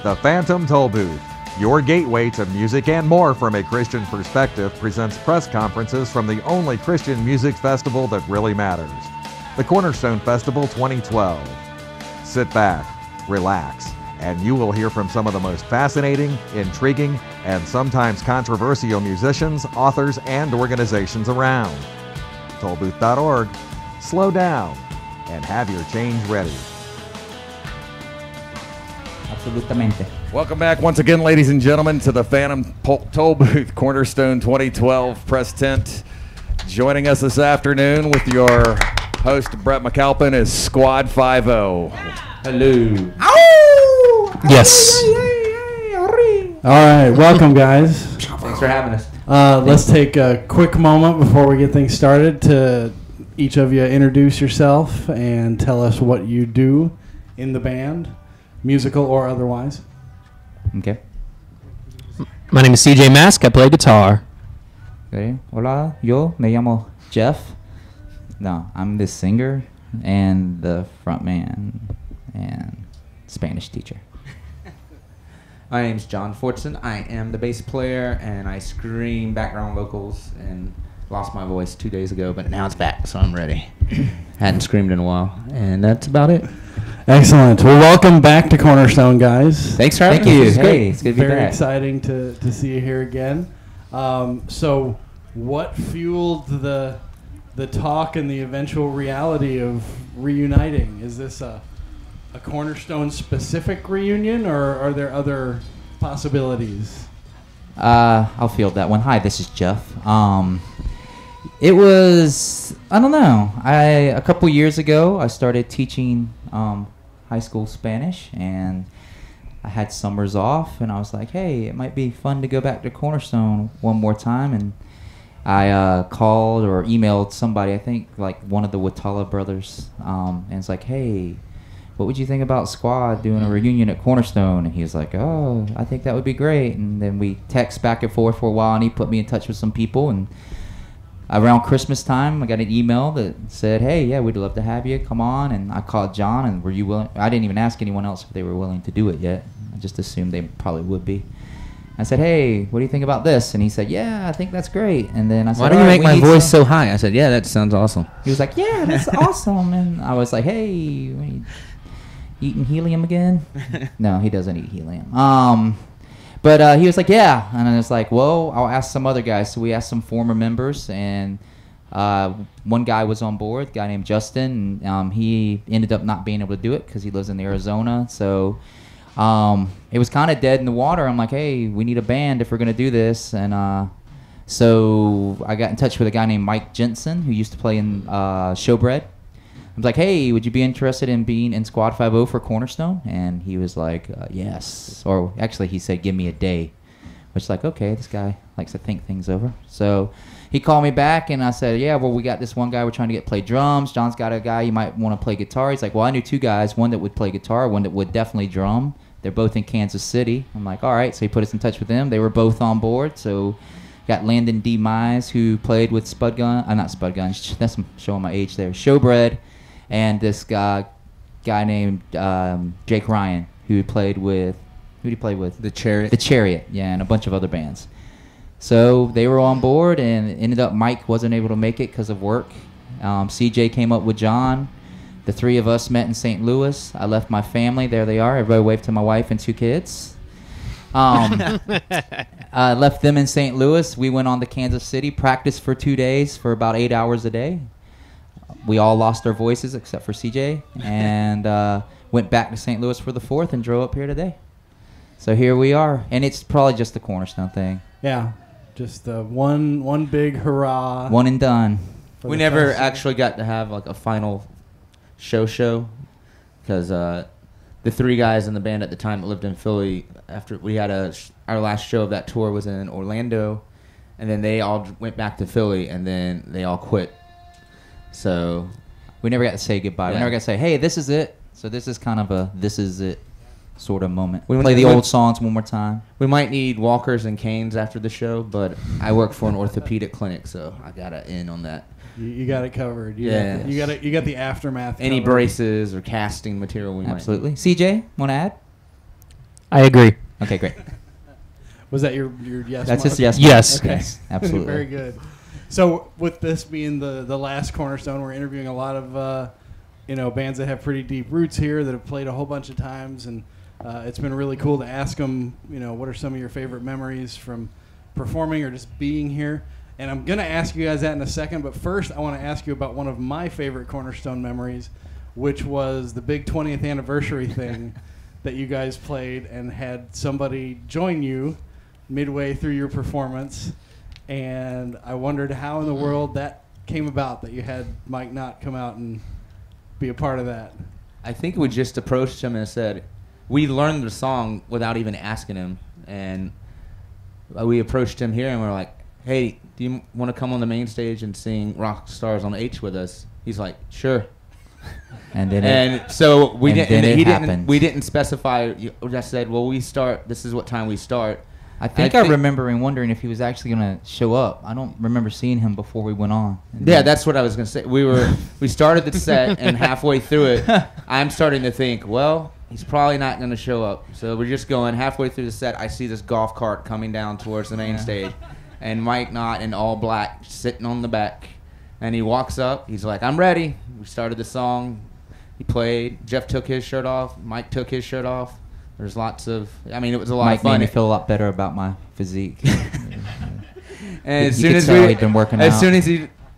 The Phantom Toll Booth, your gateway to music and more from a Christian perspective, presents press conferences from the only Christian music festival that really matters, the Cornerstone Festival 2012. Sit back, relax, and you will hear from some of the most fascinating, intriguing, and sometimes controversial musicians, authors, and organizations around. Tollbooth.org. Slow down and have your change ready. Absolutamente. Welcome back once again, ladies and gentlemen, to the Phantom Toll Booth Cornerstone 2012 press tent. Joining us this afternoon with your host, Brett McAlpin, is Squad 5-0. Hello. Yes. All right, welcome, guys. Thanks for having us. Let's take a quick moment before we get things started to each of you introduce yourself and tell us what you do in the band, musical or otherwise. Okay. My name is CJ Mask. I play guitar. Okay. Hola, yo me llamo Jeff. No, I'm the singer and the front man and Spanish teacher. My name's John Fortson. I am the bass player, and I scream background vocals, and lost my voice 2 days ago, but now it's back, so I'm ready. Hadn't screamed in a while, and that's about it. Excellent. Well, welcome back to Cornerstone, guys. Thanks for having Thank us. you. This is Hey, great. it's good to be Very back. exciting to see you here again. So what fueled the talk and the eventual reality of reuniting? Is this a Cornerstone specific reunion, or are there other possibilities? I'll field that one. Hi, this is Jeff. It was, I don't know. A couple years ago, I started teaching high school Spanish, and I had summers off, and I was like, hey, it might be fun to go back to Cornerstone one more time. And I called or emailed somebody, I think like one of the Watala brothers, and it's like, hey, what would you think about Squad doing a reunion at Cornerstone? And he was like, oh, I think that would be great. And then we text back and forth for a while, and he put me in touch with some people. And around Christmas time, I got an email that said, hey, yeah, we'd love to have you. Come on. And I called John, and were you willing? I didn't even ask anyone else if they were willing to do it yet. I just assumed they probably would be. I said, hey, what do you think about this? And he said, yeah, I think that's great. And then I said, Why do you make my voice so high? I said, yeah, that sounds awesome. He was like, yeah, that's awesome. And I was like, hey, eating helium again? No, he doesn't eat helium. But he was like, yeah. And I was like, well, I'll ask some other guys. So we asked some former members, and one guy was on board, a guy named Justin. And, he ended up not being able to do it because he lives in Arizona. So it was kind of dead in the water. I'm like, hey, we need a band if we're going to do this. And so I got in touch with a guy named Mike Jensen, who used to play in Showbread. I was like, hey, would you be interested in being in Squad 5-0 for Cornerstone? And he was like, yes. Or actually, he said, give me a day. Which is like, okay, this guy likes to think things over. So he called me back, and I said, yeah, well, we got this one guy we're trying to get play drums. John's got a guy you might want to play guitar. He's like, well, I knew two guys, one that would play guitar, one that would definitely drum. They're both in Kansas City. I'm like, all right. So he put us in touch with them. They were both on board. So got Landon D. Mize, who played with Spud Gun. Not Spud Gun. That's showing my age there. Showbread. And this guy named Jake Ryan, who played with, who did he play with? The Chariot. The Chariot, yeah, and a bunch of other bands. So they were on board, and it ended up Mike wasn't able to make it because of work. CJ came up with John. The three of us met in St. Louis. I left my family. There they are. Everybody waved to my wife and two kids. I left them in St. Louis. We went on to Kansas City, practiced for 2 days for about 8 hours a day. We all lost our voices except for CJ, and went back to St. Louis for the 4th and drove up here today. So here we are, and it's probably just the Cornerstone thing. Yeah, just one big hurrah. One and done. We never actually got to have like a final show because the three guys in the band at the time that lived in Philly, after we had our last show of that tour was in Orlando, and then they all went back to Philly, and then they all quit. So we never got to say goodbye. Yeah. We never got to say, hey, this is it. So this is kind of a this is it sort of moment. We Play the old songs one more time. we might need walkers and canes after the show, but I work for an orthopedic clinic, so I gotta in on that. You got it covered. You got the aftermath. Any covered. braces or casting material we Absolutely. CJ, want to add? I agree. Okay, great. Was that your yes? That's Mark? just yes. Yes. Mark. Yes, absolutely. Very good. So with this being the last Cornerstone, we're interviewing a lot of bands that have pretty deep roots here that have played a whole bunch of times, and it's been really cool to ask them, what are some of your favorite memories from performing or just being here. And I'm going to ask you guys that in a second, but first I want to ask you about one of my favorite Cornerstone memories, which was the big 20th anniversary thing that you guys played and had somebody join you midway through your performance. And I wondered how in the world that came about, that you had Mike Knott come out and be a part of that. I think we just approached him and said, we learned the song without even asking him. And we approached him here and we were like, hey, do you want to come on the main stage and sing Rock Stars on H with us? He's like, sure. And then so we and didn't. then it He happened. didn't. We didn't specify. We just said, well, we start. This is what time we start. I think I remember and wondering if he was actually going to show up. I don't remember seeing him before we went on. And Yeah, then- that's what I was gonna say. We started the set, and halfway through it, I'm starting to think, well, he's probably not gonna show up. So we're just going halfway through the set. I see this golf cart coming down towards the main stage, and Mike Knott in all black sitting on the back, and he walks up. He's like, "I'm ready." We started the song. He played. Jeff took his shirt off. Mike took his shirt off. There's lots of. I mean, it was a lot Mike of fun. made me feel a lot better about my physique. And as You soon could as tell he'd been working as out. soon as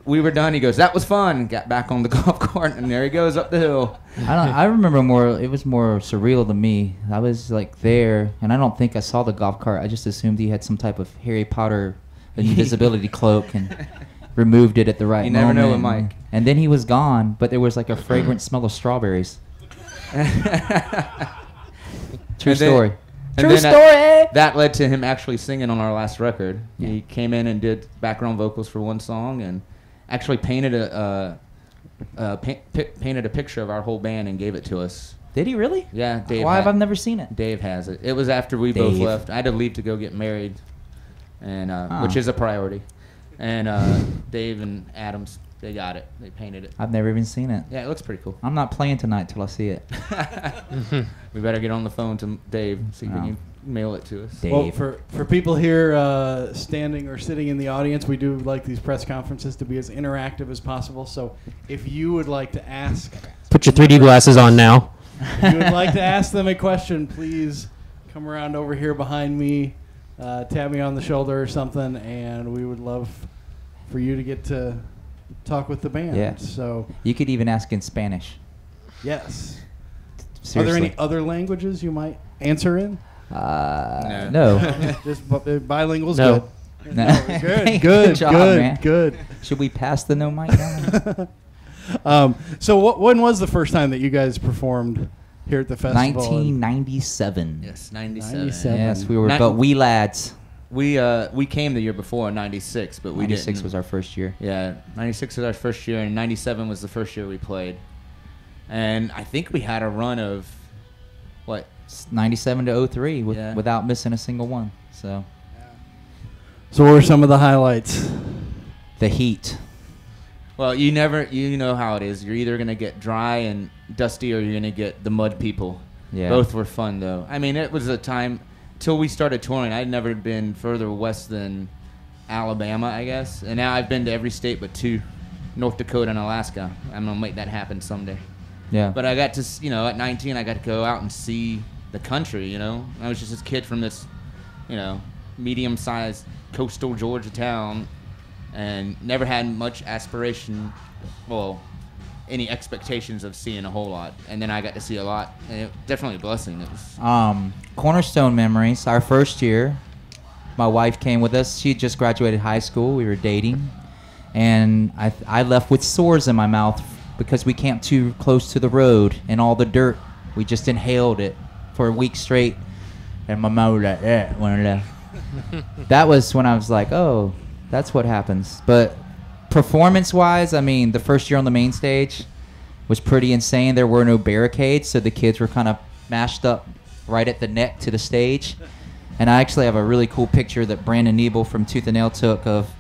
we were done, he goes, "That was fun." Got back on the golf cart, and there he goes up the hill. I remember more. It was more surreal to me. I was like there, and I don't think I saw the golf cart. I just assumed he had some type of Harry Potter invisibility cloak and removed it at the right You moment. never know with Mike. And then he was gone, but there was like a fragrant smell of strawberries. True And then- story. and True then story. That led to him actually singing on our last record. Yeah. He came in and did background vocals for one song, and actually painted painted a picture of our whole band and gave it to us. Did he really? Yeah, Dave. Why have I never seen it? Dave has it. It was after we both Dave. left. I had to leave to go get married, and which is a priority. And Dave and Adams, they got it. They painted it. I've never even seen it. Yeah, it looks pretty cool. I'm not playing tonight till I see it. We better get on the phone to Dave, see if he Oh. can mail it to us. Dave. Well, for people here standing or sitting in the audience, we do like these press conferences to be as interactive as possible. So if you would like to ask, Put your 3D glasses on now. if you would like to ask them a question, please come around over here behind me, tap me on the shoulder or something, and we would love for you to get to talk with the band. Yeah. So You could even ask in Spanish. yes. Seriously. Are there any other languages you might answer in? No. Just bilingual's No. good. No. Good, Good good, job, good, man. good. Should we pass the no mic now? So when was the first time that you guys performed here at the festival? 1997. Yes, 97. 97. Yes, we were Nin- but wee lads. We came the year before in 96, but we 96 didn't. was our first year. Yeah, 96 was our first year, and 97 was the first year we played. And I think we had a run of, what? 97 to 03 Yeah. without missing a single one. So So what were some of the highlights? the heat. Well, you know how it is. You're either going to get dry and dusty or you're going to get the mud people. Yeah. Both were fun, though. I mean, it was a time, till we started touring, I'd never been further west than Alabama, I guess. And now I've been to every state but two, North Dakota and Alaska. I'm going to make that happen someday. Yeah. But I got to, at 19, I got to go out and see the country, I was just this kid from this, medium-sized coastal Georgia town and never had much aspiration, any expectations of seeing a whole lot. And then I got to see a lot, and it definitely a blessing. It was, Cornerstone memories. Our first year, my wife came with us. She had just graduated high school. We were dating, and I left with sores in my mouth because we camped too close to the road and all the dirt. We just inhaled it for a week straight, and my mouth was like that when I left. That was when I was like, oh, that's what happens. But performance-wise, I mean, the first year on the main stage was pretty insane. There were no barricades, so the kids were kind of mashed up right at the neck to the stage. And I actually have a really cool picture that Brandon Nebel from Tooth and Nail took of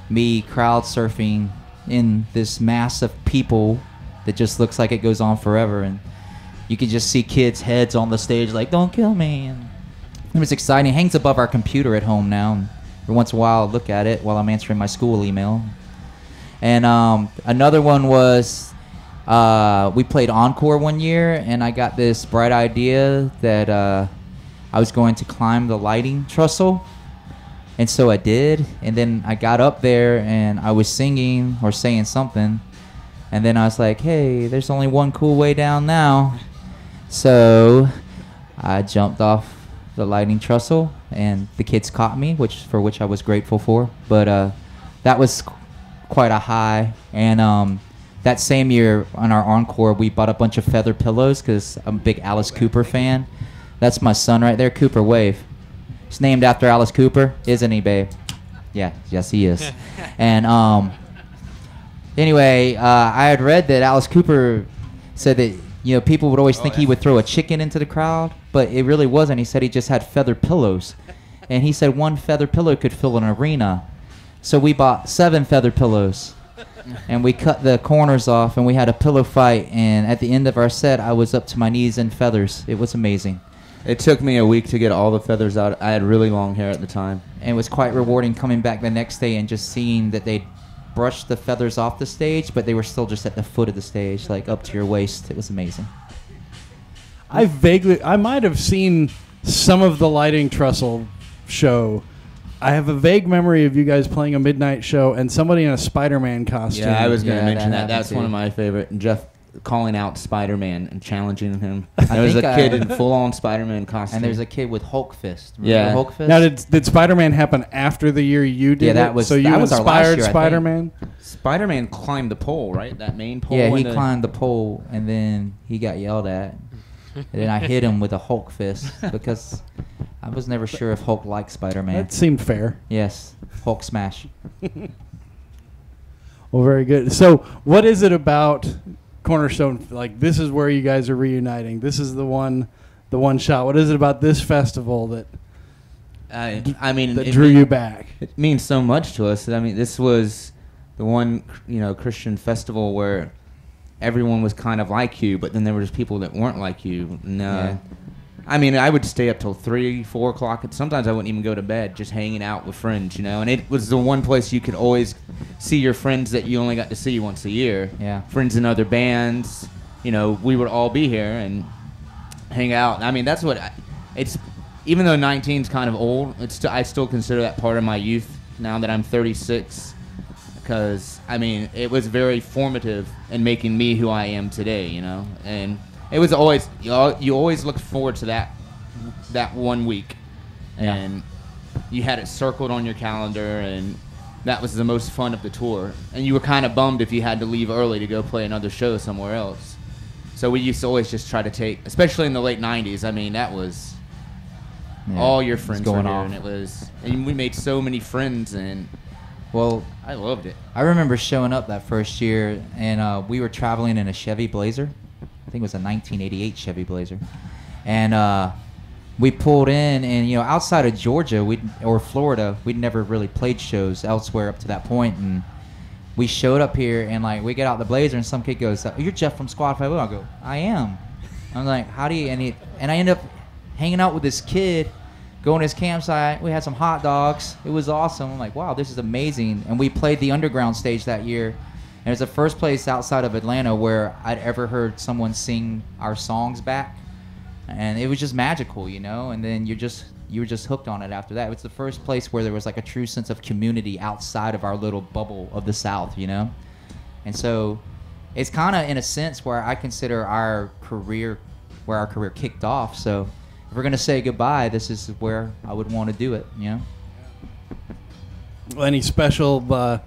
me crowd surfing in this mass of people that just looks like it goes on forever. And you can just see kids' heads on the stage like, don't kill me. And It was exciting. It hangs above our computer at home now. And every once in a while, I'll look at it while I'm answering my school email. And another one was we played Encore one year, and I got this bright idea that I was going to climb the lighting trestle. And so I did. And then I got up there, and I was singing or saying something. And then I was like, hey, there's only one cool way down now. So I jumped off the lighting trestle, and the kids caught me, which I was grateful for. But that was quite a high. And that same year on our encore, we bought a bunch of feather pillows because I'm a big Alice Cooper fan. That's my son right there, Cooper Wave. He's named after Alice Cooper, isn't he, babe? Yeah, yes, he is. And anyway, I had read that Alice Cooper said that people would always think he would throw a chicken into the crowd, but it really wasn't. He said he just had feather pillows, and he said one feather pillow could fill an arena. So we bought 7 feather pillows, and we cut the corners off, and we had a pillow fight. And at the end of our set, I was up to my knees in feathers. It was amazing. It took me a week to get all the feathers out. I had really long hair at the time. And it was quite rewarding coming back the next day and just seeing that they brushed the feathers off the stage, but they were still just at the foot of the stage, like up to your waist. It was amazing. I might have seen some of the lighting trestle show. I have a vague memory of you guys playing a midnight show and somebody in a Spider-Man costume. Yeah, I was going to mention that that. That's too. one of my favorite. And Jeff calling out Spider-Man and challenging him. There was a kid in full-on Spider-Man costume. And there's a kid with Hulk Fist. Yeah. Hulk Fist? Now, did Spider-Man happen after the year you did that it? was- so you that was our last inspired year, I think. Spider-Man? Spider-Man climbed the pole, right? That main pole. Yeah, in he the- climbed the pole, and then he got yelled at. And then I hit him with a Hulk Fist because I was never sure if Hulk liked Spider-Man. That seemed fair. Yes, Hulk smash. Well, very good. So what is it about Cornerstone? Like, this is where you guys are reuniting. This is the one shot. What is it about this festival that I mean, that drew you back? It means so much to us. I mean, this was the one, Christian festival where everyone was kind of like you, but then there were just people that weren't like you. And, Yeah. I mean, I would stay up till 3, 4 o'clock. And sometimes I wouldn't even go to bed, just hanging out with friends, And it was the one place you could always see your friends that you only got to see once a year. Yeah. Friends in other bands. We would all be here and hang out. I mean, that's what it's. Even though 19's kind of old, I still consider that part of my youth now that I'm 36. Because, I mean, it was very formative in making me who I am today, And it was always, you always looked forward to that 1 week. And you had it circled on your calendar, and that was the most fun of the tour. And you were kind of bummed if you had to leave early to go play another show somewhere else. So we used to always just try to take, especially in the late 90s, I mean, that was all your friends going were here. off. And we made so many friends, and Well, I loved it. I remember showing up that first year, and we were traveling in a Chevy Blazer. I think it was a 1988 Chevy Blazer. And we pulled in, and outside of Georgia or Florida, we'd never really played shows elsewhere up to that point. And we showed up here, and we get out the Blazer, and some kid goes, "You're Jeff from Squad 5." I go, "I am." I'm like, "How do you?" And I end up hanging out with this kid. Going to his campsite, we had some hot dogs. It was awesome. I'm like, wow, this is amazing. And we played the underground stage that year. And it's the first place outside of Atlanta where I'd ever heard someone sing our songs back. And it was just magical, And then you were just hooked on it after that. It was the first place where there was a true sense of community outside of our little bubble of the South, And so it's kind of in a sense where I consider our career kicked off. So if we're going to say goodbye, this is where I would want to do it, Well, any special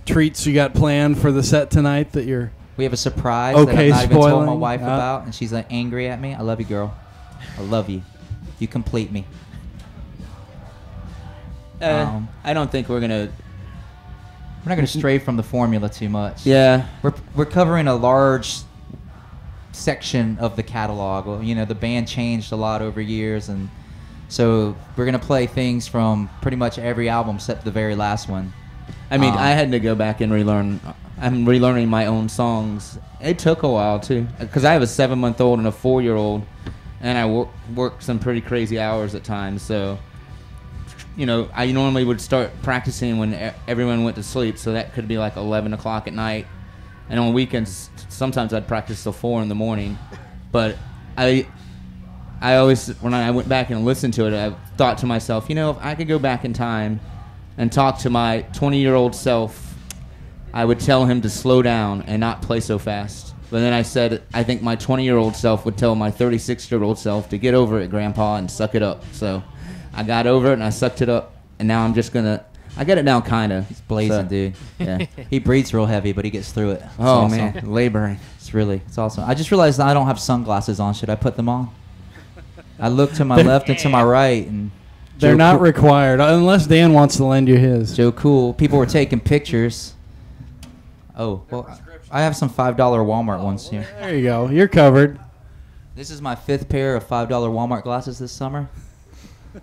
treats you got planned for the set tonight that you're... We have a surprise that Okay, I've not even told my spoiling. wife about, and she's angry at me. I love you, girl. I love you. You complete me. I don't think we're gonna. We're not going to stray from the formula too much. Yeah. We're covering a large section of the catalog. Well, the band changed a lot over years, and so we're going to play things from pretty much every album except the very last one. I mean, I had to go back and relearn. I'm relearning my own songs. It took a while too, because I have a 7-month-old and a 4-year-old, and I worked some pretty crazy hours at times. So, I normally would start practicing when everyone went to sleep. So that could be like 11 o'clock at night. And on weekends, sometimes I'd practice till 4 in the morning. But I always, when I went back and listened to it, I thought to myself, if I could go back in time and talk to my 20-year-old self, I would tell him to slow down and not play so fast. But then I said, I think my 20-year-old self would tell my 36-year-old self to get over it, Grandpa, and suck it up. So I got over it, and I sucked it up, and now I'm just going to, I get it now, kind of. He's blazing, dude. Yeah. He breathes real heavy, but he gets through it. It's Oh, awesome. man, laboring. It's awesome. I just realized I don't have sunglasses on. Should I put them on? I look to my left and to my right, and They're Joe not Cool- required unless Dan wants to lend you his. Joe Cool. People were taking pictures. Oh, well, I have some $5 Walmart ones here. There you go. You're covered. This is my 5th pair of $5 Walmart glasses this summer.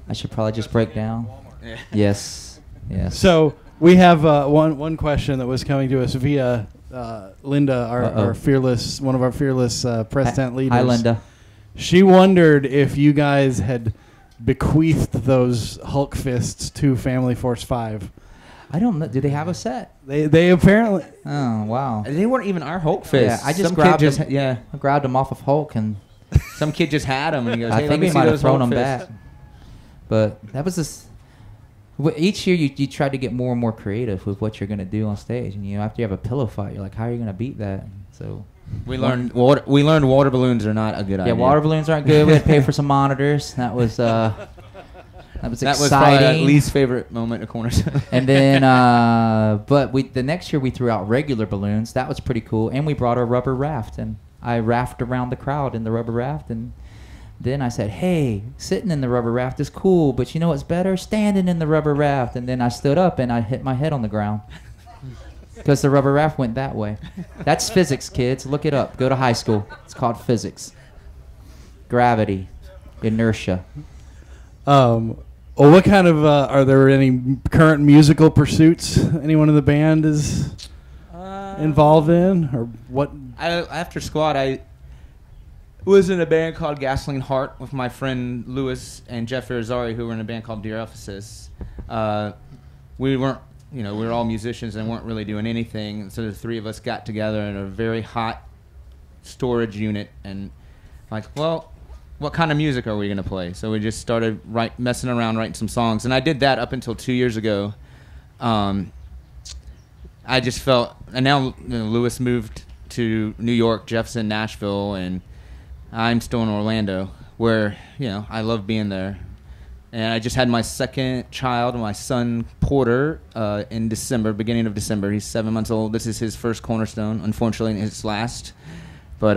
I should probably just break down. Yes. So we have one question that was coming to us via Linda, our fearless, one of our fearless press tent leaders. Hi, Linda. She wondered if you guys had bequeathed those Hulk fists to Family Force 5. I don't know. Do they have a set? They apparently. Oh, wow. They weren't even our Hulk fists. Yeah, I just Some grabbed kid them. I grabbed them off of Hulk, and Some kid just had them, and he goes, I hey, think let me we see might have those thrown Hulk them fists. back. But that was this. Each year you try to get more and more creative with what you're going to do on stage, and after you have a pillow fight, you're like, how are you going to beat that? So We learned water balloons are not a good idea. yeah, water balloons aren't good. We had to pay for some monitors. That was That was exciting. probably my least favorite moment of Cornerstone. And then, but the next year we threw out regular balloons. That was pretty cool. And we brought a rubber raft, and I rafted around the crowd in the rubber raft. And then I said, hey, sitting in the rubber raft is cool, but you know what's better? Standing in the rubber raft. And then I stood up and I hit my head on the ground because the rubber raft went that way. That's physics, kids. Look it up. Go to high school. It's called physics. Gravity, inertia. Well, what kind of are there any current musical pursuits anyone in the band is involved in, or what? After Squad, I was in a band called Gasoline Heart with my friend Lewis and Jeff Irizarry, who were in a band called Dear Ephesus. We weren't, we were all musicians and weren't really doing anything. So the three of us got together in a very hot storage unit and like, well, what kind of music are we going to play? So we just started messing around, writing some songs. And I did that up until 2 years ago. I just felt, and now Lewis moved to New York, Jeff's in Nashville, and I'm still in Orlando, where, I love being there. And I just had my second child, my son Porter, in December, beginning of December. He's 7 months old. This is his first Cornerstone, unfortunately, his last. But,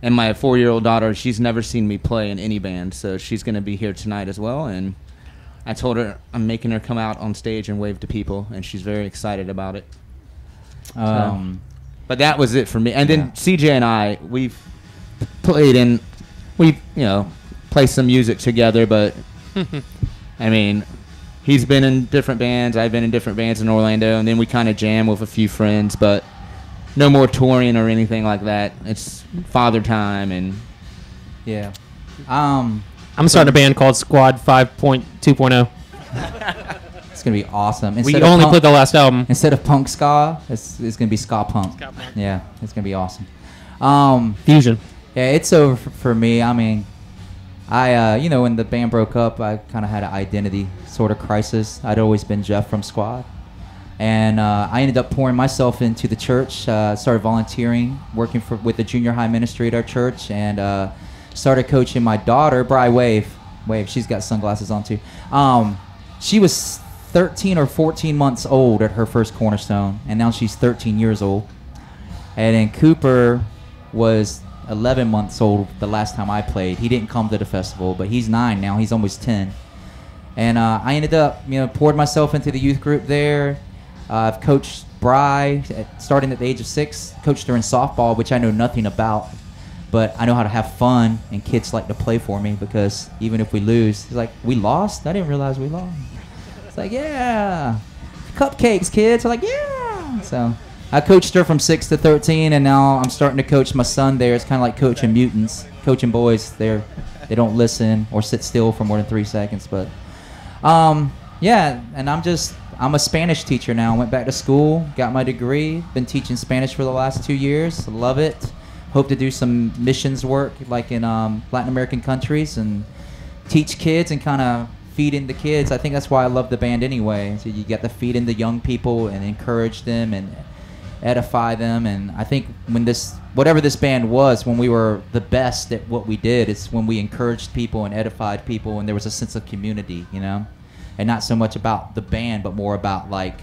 and my 4-year-old daughter, she's never seen me play in any band, so she's going to be here tonight as well. And I told her I'm making her come out on stage and wave to people, and she's very excited about it. But that was it for me. And then CJ and I, we've played in, play some music together, but I mean, he's been in different bands, I've been in different bands in Orlando, and then we kind of jam with a few friends, but no more touring or anything like that. It's father time and Yeah. I'm starting a band called Squad 5.2.0. It's going to be awesome. We only played the last album. Instead of punk ska, it's going to be ska punk. Ska punk. Yeah, it's going to be awesome. Fusion. Yeah, it's over for me. I mean, I when the band broke up, I kind of had an identity sort of crisis. I'd always been Jeff from Squad. And I ended up pouring myself into the church, started volunteering, working with the junior high ministry at our church, and started coaching my daughter, Bri Wave. She's got sunglasses on too. She was 13 or 14 months old at her first Cornerstone, and now she's 13 years old. And then Cooper was 11 months old the last time I played. He didn't come to the festival, but he's 9 now. He's almost 10. And I ended up, poured myself into the youth group there. I've coached Bri, starting at the age of 6. Coached her in softball, which I know nothing about. But I know how to have fun, and kids like to play for me because even if we lose, it's like, we lost? I didn't realize we lost. It's like, yeah. Cupcakes, kids. I'm like, yeah. So I coached her from 6 to 13, and now I'm starting to coach my son there. It's kind of like coaching mutants, coaching boys. They don't listen or sit still for more than 3 seconds. But yeah, and I'm a Spanish teacher now. I went back to school, got my degree, been teaching Spanish for the last 2 years. Love it. Hope to do some missions work like in Latin American countries and teach kids and kind of feed into kids. I think that's why I love the band anyway. So you get to feed into young people and encourage them and edify them. And I think when whatever this band was, when we were the best at what we did, it's when we encouraged people and edified people and there was a sense of community, you know? And not so much about the band, but more about like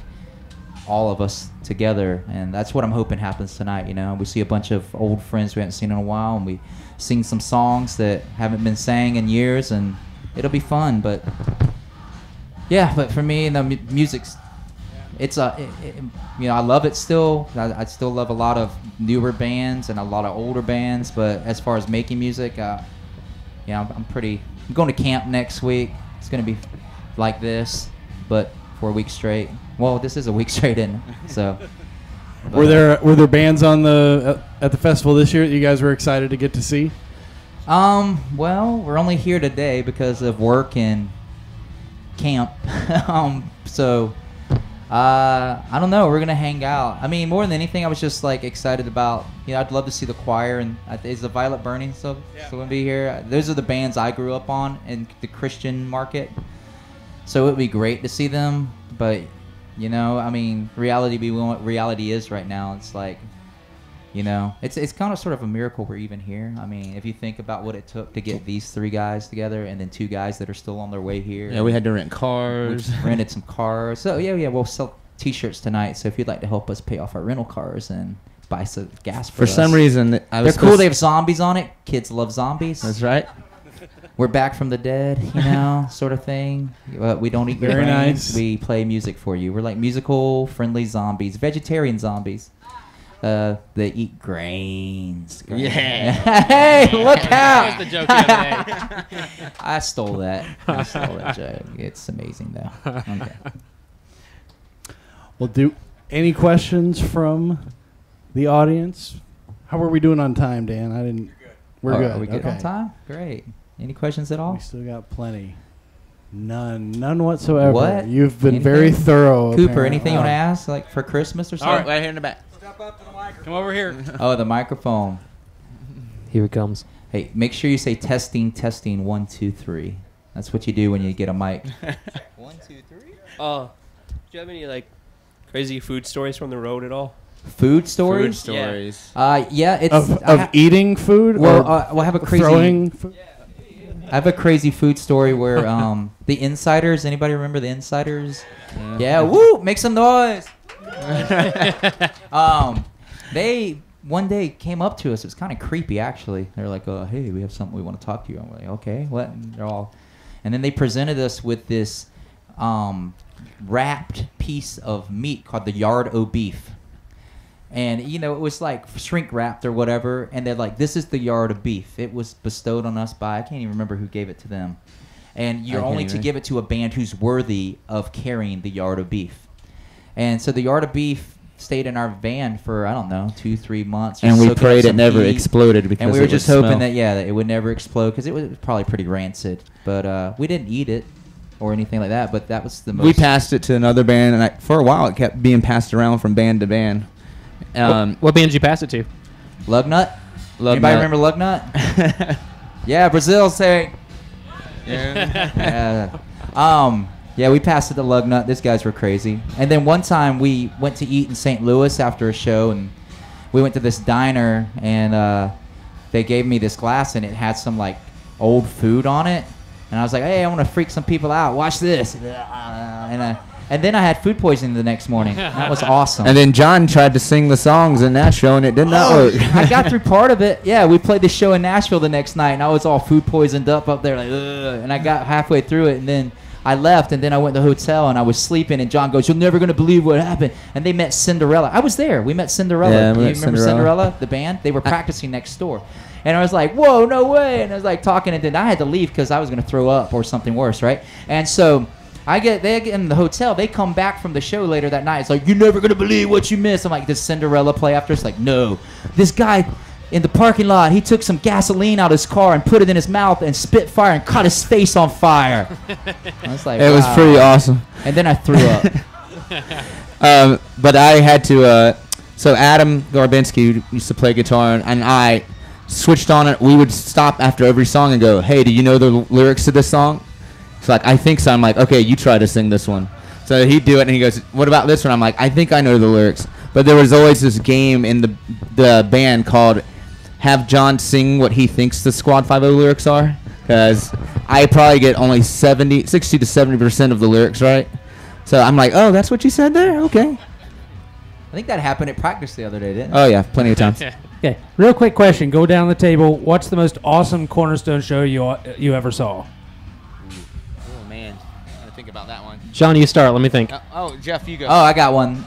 all of us together. And that's what I'm hoping happens tonight, you know? We see a bunch of old friends we haven't seen in a while, and we sing some songs that haven't been sang in years, and it'll be fun. But yeah, but for me, the music's, it's you know, I love it still. I still love a lot of newer bands and a lot of older bands, but as far as making music, yeah, I'm going to camp next week. It's going to be like this, but for a week straight. Well, this is a week straight, isn't it? So, were there bands on at the festival this year that you guys were excited to get to see? Well, we're only here today because of work and camp. So I don't know. We're gonna hang out. I mean, more than anything, I was just like excited about. You know, I'd love to see the choir, and is the Violet Burning still gonna be here? Those are the bands I grew up on in the Christian market. So it would be great to see them, but you know, I mean, reality be what reality is right now. It's like, you know, it's kind of sort of a miracle we're even here. I mean, if you think about what it took to get these 3 guys together, and then 2 guys that are still on their way here. Yeah, we had to rent cars. We rented some cars. So yeah, we'll sell T-shirts tonight. So if you'd like to help us pay off our rental cars and buy some gas for us. some reason, they're cool. They have zombies on it. Kids love zombies. That's right. We're back from the dead, you know, sort of thing. We don't eat your Very brains. nice. We play music for you. We're like musical friendly zombies, vegetarian zombies. They eat grains. Yeah. Hey, look out! That was the joke the other day. I stole that joke. It's amazing though. Okay. Well, any questions from the audience? How are we doing on time, Dan? I didn't. We're good. Are we good Okay. on time? Great. Any questions at all? We still got plenty. None whatsoever. What? You've been Anything? very thorough. Cooper, apparently. anything you want to ask, like for Christmas or All something? right, right here in the back. Come over here. Oh, the microphone. Here it comes. Hey, make sure you say testing, 1, 2, 3. That's what you do when you get a mic. 1, 2, 3. Do you have any like crazy food stories from the road at all? Food Food stories? stories. Yeah, it's Of eating food? well, or I have a crazy throwing food? I have a crazy food story where the Insiders. Anybody remember the Insiders? Yeah, woo! Make some noise. They one day came up to us. It was kind of creepy, actually. They're like, "Hey, we have something we want to talk to you." I'm like, "Okay, what?" And then they presented us with this wrapped piece of meat called the yard o' beef. And, you know, it was like shrink wrapped or whatever. And they're like, this is the yard of beef. It was bestowed on us by, I can't even remember who gave it to them. And you're only to give it to a band who's worthy of carrying the yard of beef. And so the yard of beef stayed in our van for, I don't know, 2-3 months. And we soaking up prayed it some never heat. exploded because And we were it just would hoping smell. that it would never explode because it was probably pretty rancid. But we didn't eat it or anything like that. But that was the most. We passed it to another band, and for a while it kept being passed around from band to band. What band did you pass it to? Lugnut? Anybody remember Lugnut? Yeah, Brazil say. Yeah. Yeah, we passed it to Lugnut. These guys were crazy. And then one time we went to eat in St. Louis after a show, and we went to this diner, and they gave me this glass, and it had some like old food on it. And I was like, hey, I want to freak some people out. Watch this. And then I had food poisoning the next morning. That was awesome. And then John tried to sing the songs in Nashville, and it did not work. I got through part of it. Yeah, we played the show in Nashville the next night, and I was all food poisoned up there, like, ugh. And I got halfway through it, and then I left, and then I went to the hotel, and I was sleeping, and John goes, you're never going to believe what happened. And they met Cinderella. I was there. We met Cinderella. Yeah, we Do you met remember Cinderella, the band? They were practicing next door. And I was like, whoa, no way. And I was like talking, and then I had to leave because I was going to throw up or something worse, right? And so they get in the hotel. They come back from the show later that night. It's like, you're never gonna believe what you missed. I'm like, does Cinderella play after? It's like, no. This guy in the parking lot, he took some gasoline out of his car and put it in his mouth and spit fire and caught his face on fire. I was like, It was wow. pretty awesome. And then I threw up. But I had to. So Adam Garbinski used to play guitar, and I switched on it. We would stop after every song and go, "Hey, do you know the lyrics to this song?" He's like, "I think so." I'm like, "Okay, you try to sing this one." So he'd do it, and he goes, "What about this one?" I'm like, "I think I know the lyrics." But there was always this game in the band called "Have John Sing What He Thinks the Squad 5-0 lyrics are," because I probably get only 60 to 70% of the lyrics right. So I'm like, "Oh, that's what you said there? Okay." I think that happened at practice the other day, didn't it? Oh yeah, plenty of times. Okay, real quick question. Go down the table. What's the most awesome Cornerstone show you ever saw? Oh man, I gotta think about that one. John, you start. Let me think. Jeff, you go. Oh, I got one.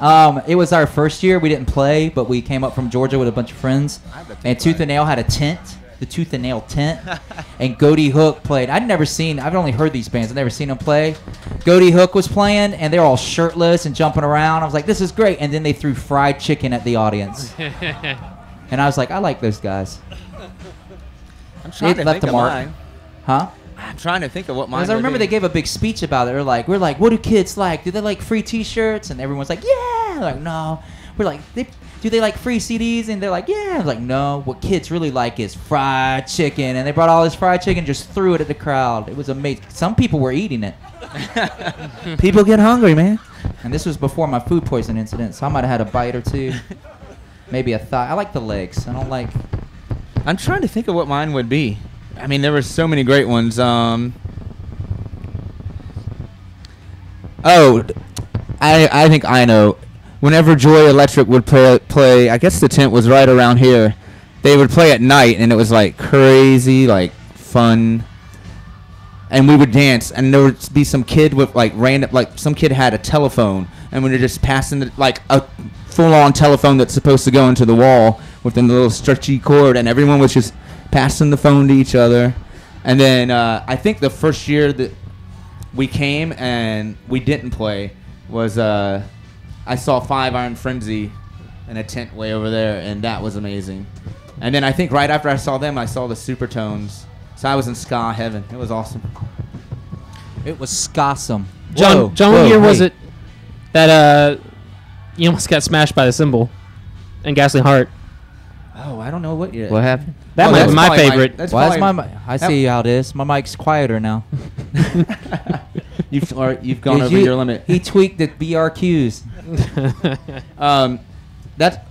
It was our first year. We didn't play, but we came up from Georgia with a bunch of friends. And Tooth and Nail had a tent, the Tooth and Nail tent. And Goaty Hook played. I've only heard these bands. I've never seen them play. Goaty Hook was playing, and they were all shirtless and jumping around. I was like, this is great. And then they threw fried chicken at the audience. And I was like, I like those guys. I'm trying to left think a of mark. mine. Huh? I'm trying to think of what mine. Because I remember they gave a big speech about it. We're like, what do kids like? Do they like free T-shirts? And everyone's like, yeah. They're like, no. We're like, do they like free CDs? And they're like, yeah. I was like, no. What kids really like is fried chicken. And they brought all this fried chicken, and just threw it at the crowd. It was amazing. Some people were eating it. People get hungry, man. And this was before my food poison incident, so I might have had a bite or two. Maybe a thigh. I like the legs. I don't like. I'm trying to think of what mine would be. I mean, there were so many great ones. I think I know. Whenever Joy Electric would play, I guess the tent was right around here. They would play at night, and it was like crazy, like fun. And we would dance, and there would be some kid with like random, like some kid had a telephone, and we were just passing like a full-on telephone that's supposed to go into the wall with a little stretchy cord, and everyone was just passing the phone to each other. And then I think the first year that we came and we didn't play was I saw 5 Iron Frenzy in a tent way over there, and that was amazing. And then I think right after I saw them, I saw the Supertones. So I was in ska heaven. It was awesome. It was scossum. John, what year was it that you almost got smashed by the cymbal and Gasoline Heart? Oh, I don't know what year. What happened? That might be my favorite. Why is my mic? I see how it is. My mic's quieter now. You've gone over your limit. He tweaked the BRQs. That,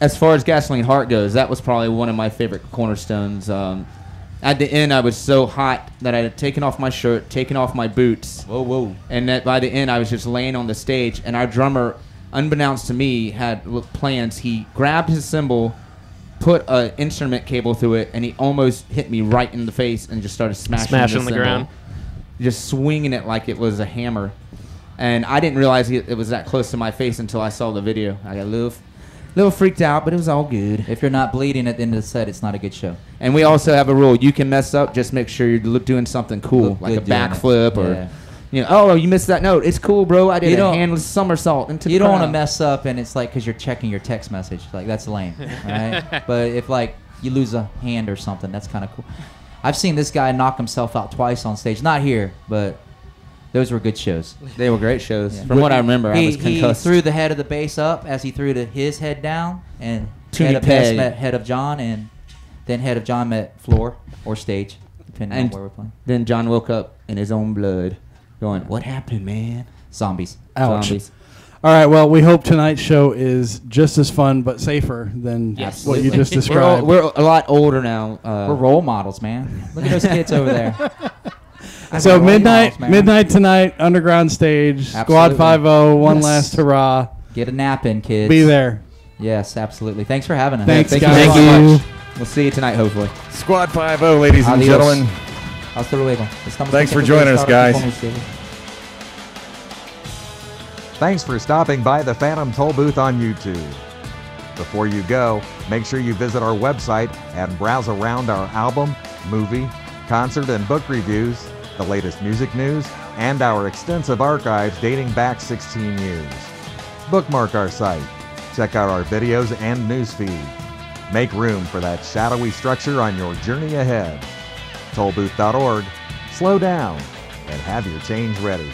as far as Gasoline Heart goes, that was probably one of my favorite Cornerstones. At the end, I was so hot that I had taken off my shirt, taken off my boots. Whoa. And that by the end, I was just laying on the stage, and our drummer, unbeknownst to me, had plans. He grabbed his cymbal, put an instrument cable through it, and he almost hit me right in the face and just started smashing on the cymbal. ground. Just swinging it like it was a hammer. And I didn't realize it was that close to my face until I saw the video. I got a little freaked out, but it was all good. If you're not bleeding at the end of the set, it's not a good show. And we also have a rule: you can mess up, just make sure you're doing something cool, Look like a good doing backflip it. or, Yeah. Oh, you missed that note. It's cool, bro. I did You a don't- handless somersault into You the don't want to crowd. mess up, and it's like because you're checking your text message. Like that's lame, right? But if like you lose a hand or something, that's kind of cool. I've seen this guy knock himself out twice on stage. Not here, but those were good shows. They were great shows. Yeah. From what I remember, I was He concussed. threw the head of the bass up as he threw his head down, and Toony head of bass Peg. met head of John, and then head of John met floor or stage, depending And on where we're playing. Then John woke up in his own blood, going, "What happened, man?" Zombies. Ouch. Zombies. All right, well, we hope tonight's show is just as fun but safer than Yes. what you just We're, described. we're a lot older now. We're role models, man. Look at those kids over there. So Role midnight models, man. midnight tonight, underground stage, Squad Absolutely. 5-0, one Yes. last hurrah. Get a nap in, kids. Be there. Yes, absolutely. Thanks for having us. Thanks, Thank guys. you Thank so you. much. We'll see you tonight, hopefully. Squad 5-0, ladies and Adios. gentlemen. Hasta luego. Thanks for joining us, guys. Thanks for stopping by the Phantom Toll Booth on YouTube. Before you go, make sure you visit our website and browse around our album, movie, concert, and book reviews, the latest music news, and our extensive archives dating back 16 years. Bookmark our site, check out our videos and newsfeed. Make room for that shadowy structure on your journey ahead. Tollbooth.org, slow down, and have your change ready.